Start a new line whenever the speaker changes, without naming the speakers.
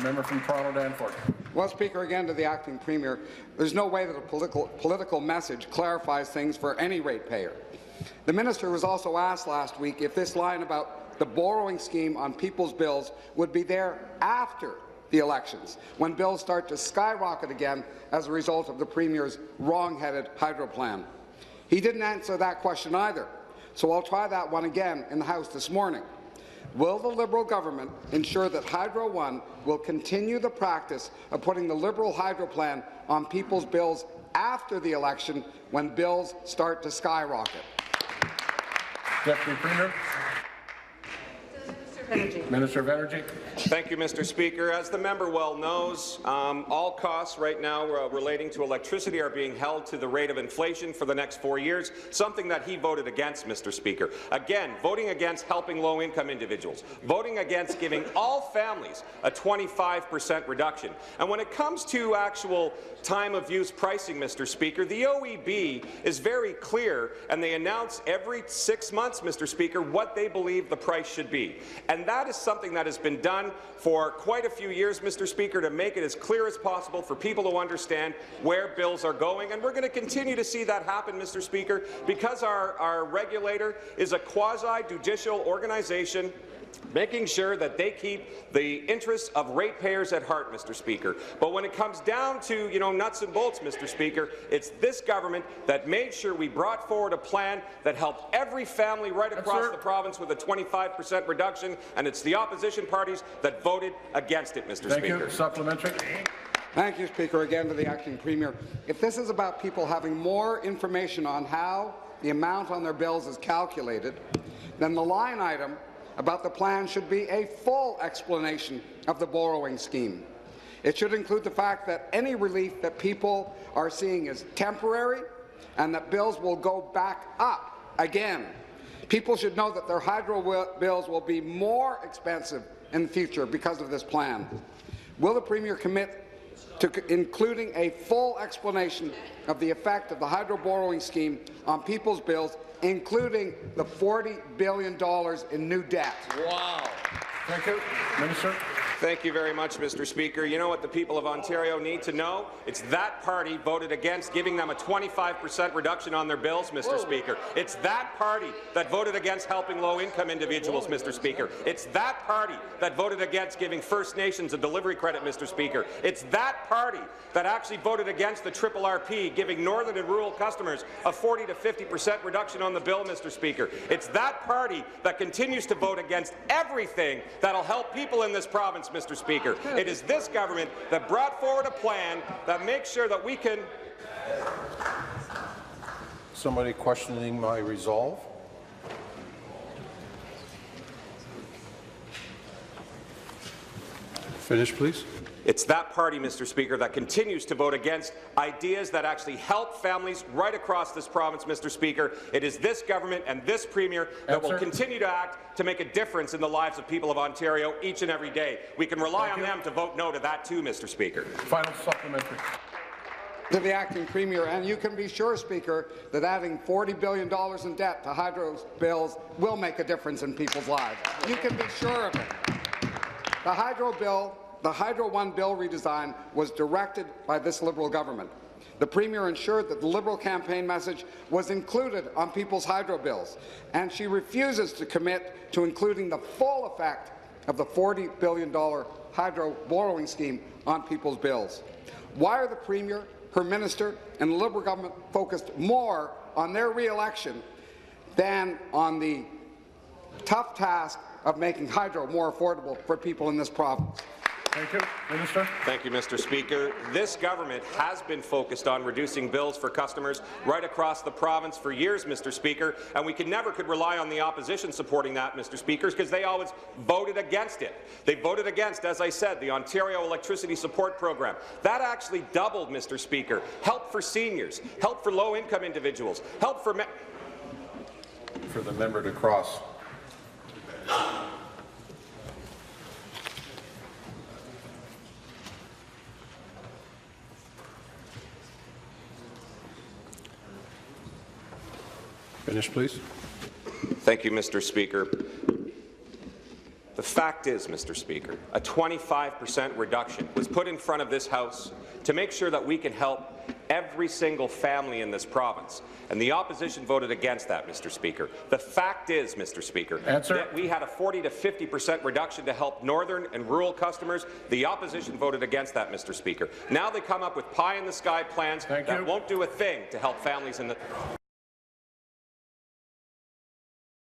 The member from Toronto Danforth.
Well, Speaker, again to the acting premier, there's no way that a political message clarifies things for any ratepayer. The minister was also asked last week if this line about the borrowing scheme on people's bills would be there after the elections, when bills start to skyrocket again as a result of the Premier's wrong-headed hydro plan. He didn't answer that question either, so I'll try that one again in the House this morning. Will the Liberal government ensure that Hydro One will continue the practice of putting the Liberal hydro plan on people's bills after the election when bills start to skyrocket?
Deputy Premier. Minister of Energy.
Thank you, Mr. Speaker. As the member well knows, all costs right now relating to electricity are being held to the rate of inflation for the next 4 years, something that he voted against, Mr. Speaker. Again, voting against helping low-income individuals, voting against giving all families a 25% reduction. And when it comes to actual time-of-use pricing, Mr. Speaker, the OEB is very clear, and they announce every 6 months, Mr. Speaker, what they believe the price should be. And that is something that has been done for quite a few years, Mr. Speaker, to make it as clear as possible for people to understand where bills are going. And we're going to continue to see that happen, Mr. Speaker, because our regulator is a quasi-judicial organization making sure that they keep the interests of ratepayers at heart, Mr. Speaker. But when it comes down to, nuts and bolts, Mr. Speaker, it's this government that made sure we brought forward a plan that helped every family right across the province with a 25% reduction, and it's the opposition parties that voted against it, Mr. Speaker.
Thank you. Supplementary.
Thank you, Speaker. Again to the acting premier. If this is about people having more information on how the amount on their bills is calculated, then the line item about the plan should be a full explanation of the borrowing scheme. It should include the fact that any relief that people are seeing is temporary and that bills will go back up again. People should know that their hydro bills will be more expensive in the future because of this plan. Will the Premier commit to including a full explanation of the effect of the hydro borrowing scheme on people's bills, including the $40 billion in new debt?
Wow. Thank you. Minister.
Thank you very much, Mr. Speaker. You know what the people of Ontario need to know? It's that party voted against giving them a 25% reduction on their bills, Mr. Speaker. It's that party that voted against helping low-income individuals, Mr. Speaker. It's that party that voted against giving First Nations a delivery credit, Mr. Speaker. It's that party that actually voted against the RRP, giving northern and rural customers a 40 to 50% reduction on the bill, Mr. Speaker. It's that party that continues to vote against everything that'll help people in this province, Mr. Speaker. It is this government that brought forward a plan that makes sure that we can...
Somebody questioning my resolve? Finish, please.
It's that party, Mr. Speaker, that continues to vote against ideas that actually help families right across this province, Mr. Speaker. It is this government and this Premier that will continue to act to make a difference in the lives of people of Ontario each and every day. We can rely on them to vote no to that too, Mr. Speaker.
Final supplementary.
To the acting premier, and you can be sure, Speaker, that adding $40 billion in debt to hydro bills will make a difference in people's lives. You can be sure of it. The Hydro One bill redesign was directed by this Liberal government. The Premier ensured that the Liberal campaign message was included on people's hydro bills, and she refuses to commit to including the full effect of the $40 billion hydro borrowing scheme on people's bills. Why are the Premier, her minister, and the Liberal government focused more on their re-election than on the tough task of making hydro more affordable for people in this province?
Thank you. Minister.
Thank you, Mr. Speaker. This government has been focused on reducing bills for customers right across the province for years, Mr. Speaker, and we never could rely on the opposition supporting that, Mr. Speaker, because they always voted against it. They voted against, as I said, the Ontario Electricity Support Program. That actually doubled, Mr. Speaker, help for seniors, help for low-income individuals, help for...
For the member to cross. Finish, please.
Thank you, Mr. Speaker. The fact is, Mr. Speaker, a 25% reduction was put in front of this House to make sure that we can help every single family in this province. And the opposition voted against that, Mr. Speaker. The fact is, Mr. Speaker, that we had a 40 to 50% reduction to help northern and rural customers. The opposition voted against that, Mr. Speaker. Now they come up with pie-in-the-sky plans that won't do a thing to help families in the